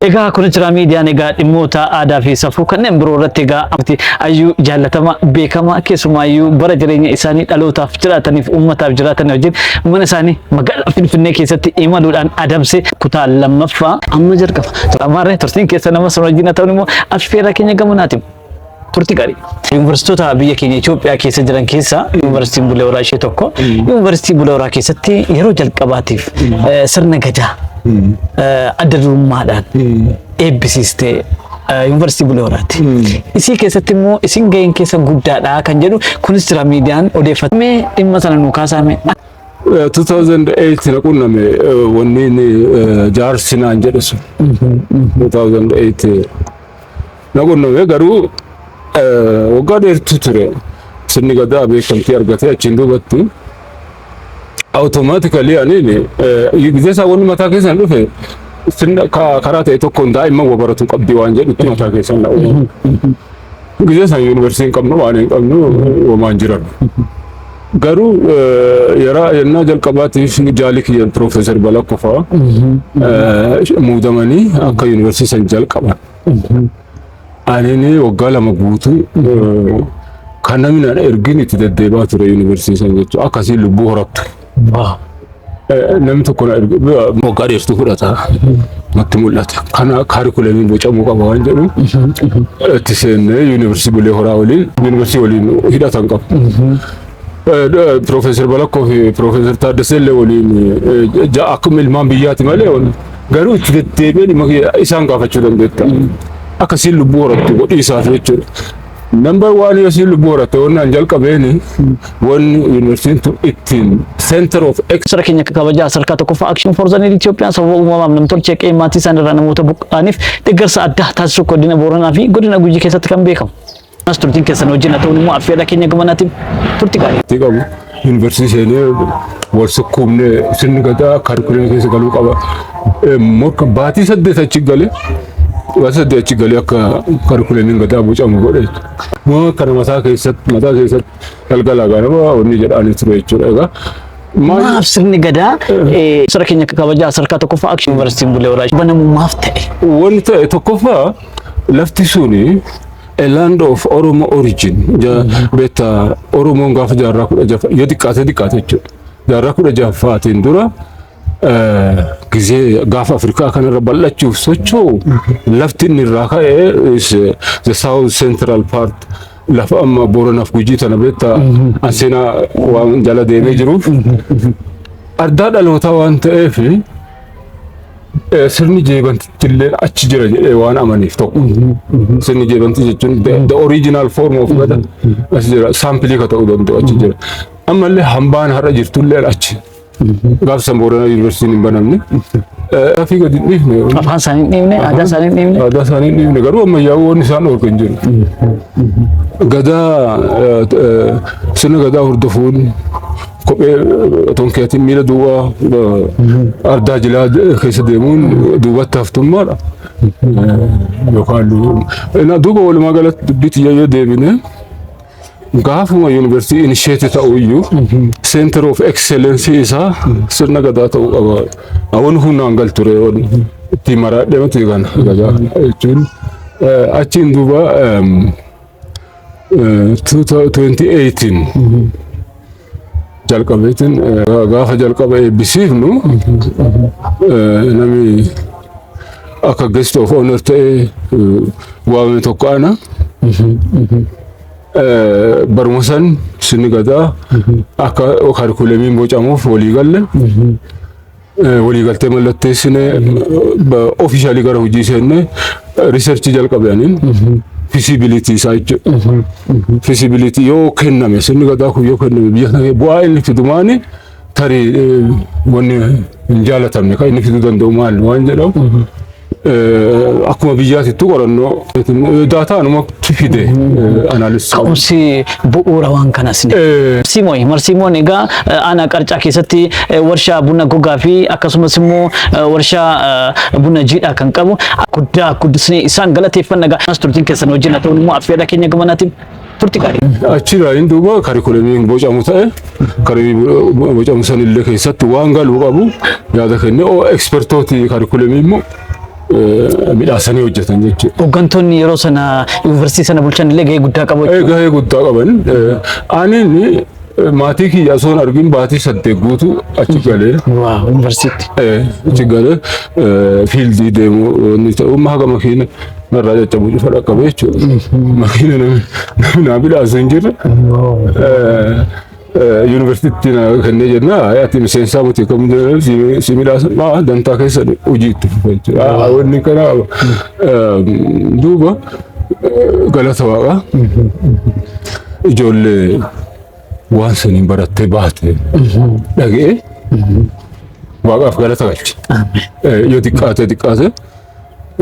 Egaa kun jira miidiyaan egaa dhimmoota aadaa fi safuu kanneen biroo irratti egaa ayyuu jaallatama beekama keessumaayyuu bara jireenya isaanii dhalootaaf jiraataniif uummataaf jiraatan wajjin mana isaanii magaalaa Finfinnee keessatti imaluudhaan adamse kutaa lammaffaa amma jalqaba. Amaarree turtiin keessa nama sana wajjin ta'uun immoo affeerraa keenya gamanaati. Turtii gaarii. Yuunivarsiitota biyya keenya Itoophiyaa keessa jiran keessa Yuunivarsiitiin Bulee Horaa ishee tokko. Yuunivarsiitii Bulee Horaa keessatti yeroo jalqabaatiif sirna gadaa adda durummaadhaan eebbisiistee Yuunivarsiitii Bulee Horaati. Isii keessatti immoo isin gaheen keessa guddaadha kan jedhu kunis jira miidiyaan odeeffatame dhimma sana nu kaasame. 2008 naqunname wanni jaarsinaan jedhasu 2008 naqunname garuu waggaa dheertuu ture sirni gadaa beekamtii argatee achiin duubatti automatically anini gizee isaa wanni mataa keessan dhufe sirna karaa ta'e tokkoon daa'imman wabaratu qabdi waan jedhutti mataa keessan dha'u. Gizee isaa yuunivarsiitiin qabnu waan hin qabnu homaan jiran. Garuu yennaa jalqabaatiif jaalli kiyyan Piroofeesar Balaqqoo muudamanii akka yuunivarsiitii san jalqaban. Anini waggaa lama guutuu kan namni ergin itti deddeebaa ture yuunivarsiitii san jechuudha. Akkasiin lubbuu horattu. Namni tokko waggaa dheertuu fudhata natti mul'ata. Kana kaarikuleemiin bocamuu qaba waan jedhu itti seennee yuunivarsiitii Bulee Horaa waliin yuunivarsiitii waliin hidhatan qabu. Piroofeesar Balaqqoo fi Piroofeesar Taaddasallee waliin akkuma ilmaan biyyaati malee garuu itti deddeebiin isaan gaafachuu dandeetta. Akkasiin lubbuu horattu godhii isaaf jechuudha. Number one yosiin lubbuu horatte waan jalqabeeni wanni yuunivarsiitiin ittiin Center of Excellence keenya kabajaa sarkaa tokkoffaa Action for the Need Ethiopian sababa uumamaan namtolchee qeemaatii isaan irraa namoota buqqaaniif deeggarsa addaa taasisuu godina Booranaa fi godina Gujii keessatti kan beekamu. As turtiin keessan wajjin haa ta'uun immoo affeerraa keenya gamanaatiif turtii gaarii. Qabu yuunivarsiitiin wal sukkuumnee sirni gadaa kaarikuleemii keessa galuu qaba. Morka baatii 8 achi galee Wasadi achi galee akka kaarikuleemiin gadaa bocamu godhe. Moo kana mataa keessatti galgala ganama wanni jedhaanii ture jechuudha. Egaa maaf sirni gadaa sirna keenya kabajaa sarkaa tokkoffaa Action Yuunivarsiitiin Bulee Horaa banamu maaf ta'e. Wanni ta'e tokkoffaa lafti suni a land of Oromo origin. Beta Oromoon gaafa jaarraa 16 yoo xiqqaate jechuudha. Jaarraa 16 dura gizee gaafa Afrikaa kanarra bal'achuuf socho'u lafti inni irraa ka'e is the south central part lafa amma Booranaaf Gujii tana beektaa anseenaa waan jala deemee jiruuf ardaa dhalootaa waan ta'eef sirni jeebantillee achi jira jedhee waan amaniif tokko sirni jeebantii jechuun the original form of gadaa achi jira saampilii ka ta'uu danda'u achi jira ammallee hambaan har'a jirtullee achi. Gaaf Boorana Yuunivarsiitiin hin banamne. Afii gadi dhiifne. Afaan isaanii hin dhiifne, aadaa isaanii hin dhiifne. Aadaa isaanii hin dhiifne garuu ammayyaa'uu waan isaan organ jiru. Gadaa sirna gadaa hordofuun kophee tonkeetiin miila duwwaa ardaa jilaa keessa deemuun duubatti haftummaadha. Yookaan duuba walumaa galatti dubbiitti yoo deebine. Gaafuma yuunivarsiitii initiate ta'uyyuu Center of Excellence isaa sirna gadaa ta'uu qaba. Awwan humnaan gal ture itti maraadhee mati kana gadaa jechuun achiin duuba 2018 jalqabeetiin gaafa jalqaba eebbisiifnu namni akka guest of honor ta'e waamame tokko ana. Barumsan sirni gadaa akka kaarikuleemiin bocamuuf walii galle walii galtee mallatteessine officially gara hojii seenne research jalqabaniin feasibility isaa jechuudha. Feasibility yoo kenname sirni gadaa kun yoo kenname biyya kana bu'aa inni fidumaani tarii wanni hin jaalatamne kan inni fiduu danda'u maal waan jedhamu. Akkuma biyyaatti qorannoo daataa fide analysis ka'umsi bu'uura waan kanas ni Marsimoon egaa ana qarcaa keessatti warshaa buna gogaa fi akkasumas immoo warshaa buna jiidhaa kan qabu guddaa guddisnee isaan galateeffanna as turtiin keessan wajjin haa ta'uun immoo affeerraa keenya gamanaatiif turtii gaarii. Achirraa hin duuba kaarikuleemiin bocamu ta'e kaarikuleemiin bocamu sanillee keessatti waan galuu qabu yaada kenne ekspertooti kaarikuleemii immoo midhaasanii hojjetan jechuudha. Hooggantoonni yeroo sana yuunivarsiitii sana bulchan illee gahee guddaa qabu. Gahee guddaa qaban. Ani maatii kiyya osoo hin argin baatii 8 guutuu achi galee. Waa yuunivarsiitii. Achi galee fiildii deemu ni ta'u haga makiina narraa caccabuu dhufa dhaqqabe jechuudha. Makiina namni midhaasuu hin jirre. Yuunivarsiitii kanneen jenna ati miseensaa muti kam si midhaasan dantaa keessa hojii itti fufa jechuudha. Wanni kana duuba galata waaqa ijoollee waan saniin barattee baate dhaga'ee waaqaaf galata galche. Yoo xiqqaate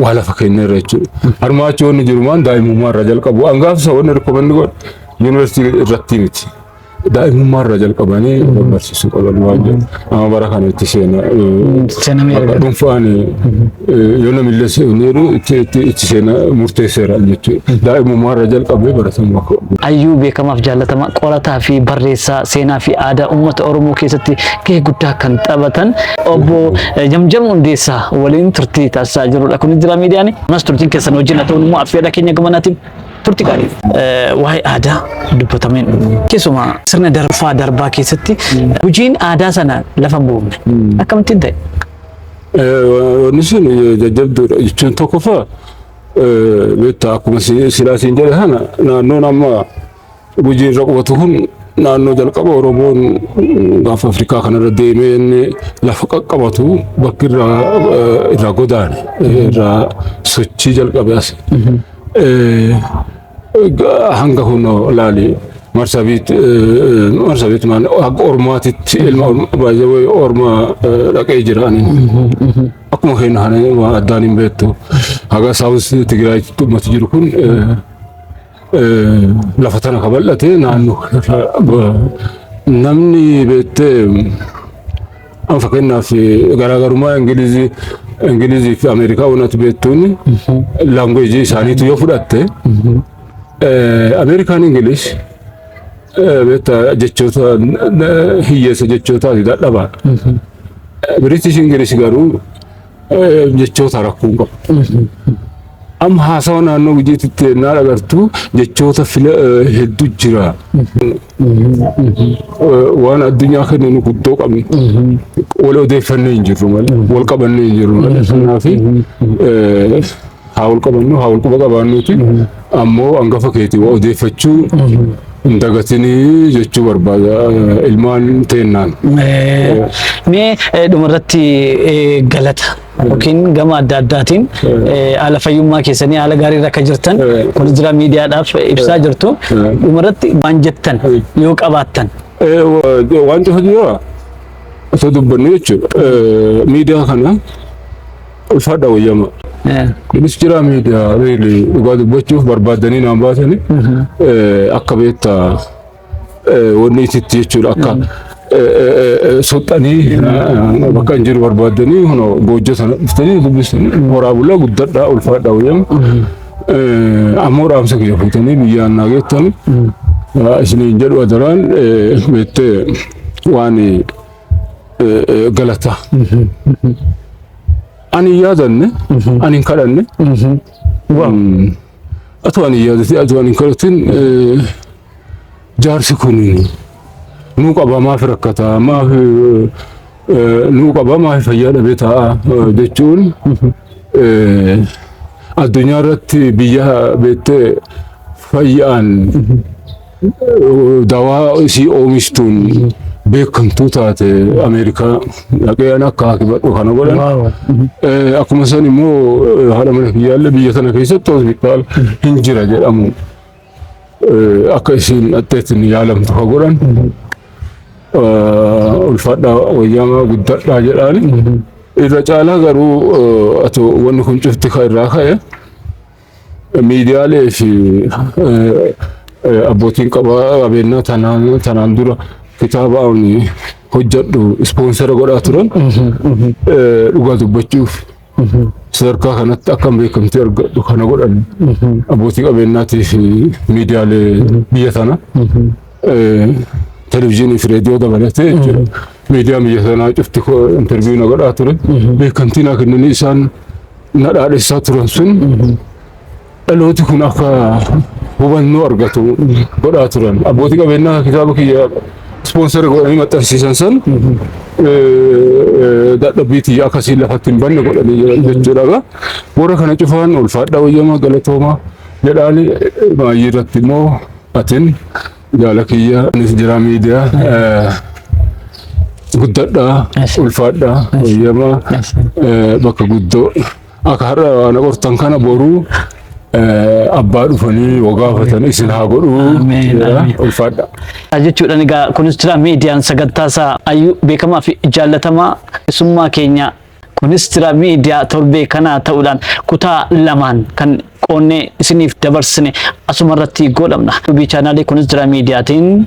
waa lafa kenneerra jechuudha. Harmaachi wanni jirumaan daa'imummaa irraa jalqabu hangaafsa wanni rikkomanni godhu yuunivarsiitii irratti miti. Daa'imummaa irraa jalqabanii barsiisuu qaban waan jedhu. Amma bara kana itti seenaa dhuunfaan yoo namillee seeneeru itti seenaa murteesseera jechuudha. Daa'imummaa irraa jalqabee baratamuu akka Ayyuu beekamaaf jaallatamaa qorataa fi barreessaa seenaa fi aadaa uummata Oromoo keessatti gahee guddaa kan taphatan obbo Jamjam Hundeessaa waliin turtii taasisaa jirudha. Kun jira miidiyaan. Mas turtiin keessan wajjin haa ta'u immoo affeerraa keenya gamanaatiin turtii gaarii. Waa'ee aadaa dubbatameen keessumaa sirna darbaa keessatti hojiin aadaa sana lafa buufne akkamittiin ta'e? Wanni sun jajjabduudha jechuun tokkoffaa beektaa akkuma silaasiin jedhe sana naannoon amma hojii irra qubatu kun naannoo jalqaba Oromoon gaafa Afrikaa kanarra deemee lafa qaqqabatu bakki irraa godaane irraa sochii jalqabe as. Hanga hunoo laali Marsabit maan akka Ormaatitti ilma baay'ee Ormaa dhaqee jiraani. Akkuma keenya kana addaan hin beektu. Haga Saawus Tigraayitti uummati jiru kun lafa tana kabal'ate naannoo namni beektee an fakkeenyaaf garaagarummaa Ingilizii fi Ameerikaa wanti beektuun laanguweejii isaaniitu yoo fudhatte Amerikaan Ingilish beektaa jechoota hiyyeessa jechootaati dadhabaa. British Ingilish garuu jechoota rakkoo qabu. Amma haasawa naannoo gujiitti naa agartu jechoota hedduu jira. Waan addunyaa kanneen guddoo qabni. Wal odeeffannee hin jirru malee wal qabannee hin jirru malee. Kanaaf haa wal qabannu haa wal quba qabaannuuti ammoo hangafa keetii waa odeeffachuu hin dagatinii jechuu barbaada ilmaan teennaan. Mee dhumarratti galata yookiin gama adda addaatiin haala fayyummaa keessanii haala gaarii irra akka jirtan kun jira miidiyaadhaaf ibsaa jirtu dhumarratti waan jettan yoo qabaattan. Waan cufa jira osoo dubbannu jechuudha miidiyaa kana ulfaadha wayyama. Kunis jira miidiyaa dhugaa dubbachuuf barbaadanii naan baasanii akka beektaa wanni isitti jechuudha akka soxxanii bakka hin jiru barbaadanii boojjoo sana dhuftanii dubbisanii horaa bulaa guddadhaa ulfaadhaa wayyama. Ammoo raamsa kiyya fuutanii biyyaan naa geettanii isiniin jedhu adaraan beektee waan galata. Ani yaadanne ani hin kadhanne atoo ani yaadate atoo ani hin kadhatin jaarsi kun nuu qaba maaf rakkata maaf nuu qaba maaf fayyaa dhabee taa'a jechuun addunyaa irratti biyya beektee fayyaan dawaa isii oomishtuun beekamtuu taate Ameerikaa dhaqee akka hakimatu kana godhan. Akkuma san immoo haala mana kiyyaallee biyya sana keessatti hospitaal hin jira jedhamu akka isiin atteetiin yaalamtu ka godhan ulfaadhaa wayyaama guddadhaa jedhaani. Irra caalaa garuu atoo wanni kun cufti ka irraa ka'e miidiyaalee fi abbootiin qabeenyaa tanaan dura kitaaba ani hojjedhu ispoonsara godhaa turan dhugaa dubbachuuf sadarkaa kanatti akkam beekamtii argadhu kana godhan abbootii qabeenyaatii fi miidiyaalee biyya tana televizyiinii fi reediyoo dabalatee jechuudha. Miidiyaan biyya sanaa cufti interviiyuu na godhaa ture beekamtii naa kennanii isaan nadhaadhessaa turan sun dhalooti kun akka hubannoo argatu godhaa turan. Abbootii qabeenyaa kitaaba kiyya sponsor godhanii maxxansiisan san dadhabbii akkasiin lafatti hin banne godhanii jiran jechuudha. Warra kana cufaan ulfaadhaa wayyamaa galatoomaa jedhaani baay'ee irratti immoo atin jaala kiyya jira miidiyaa guddadhaa ulfaadhaa wayyamaa bakka guddoo akka har'a waan qortan kana boruu abbaa dhufanii wagaafatanii isin haa godhuu ulfaadha. Jechuudhaan egaa kunis jira miidiyaan sagantaa isaa ayyuu beekamaa fi jaallatamaa keessummaa keenya kunis jira miidiyaa torbee kanaa ta'uudhaan kutaa lamaan kan qoonnee isiniif dabarsine asuma irratti godhamna. Yuubii chaanaalii kunis jira miidiyaatiin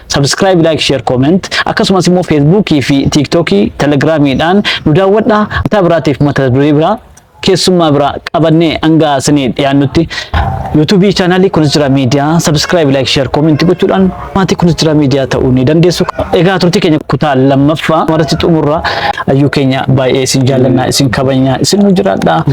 subscribe, like, share, comment. Akkasumas immoo Facebookii fi TikTokii, Telegiraamiidhaan nu daawwadhaa. Kutaa biraatiif mata duree biraa keessummaa biraa qabannee hanga isinii dhiyaannutti YouTube chaanaalii kunis jira miidiyaa subscribe, like, share, comment gochuudhaan maatii kunis jira miidiyaa ta'uu ni dandeessu. Egaa turtii keenya kutaa lammaffaa irratti xumurra. Ayyuu keenya baay'ee isin jaallannaa isin kabajnaa isin nu jiraadhaa.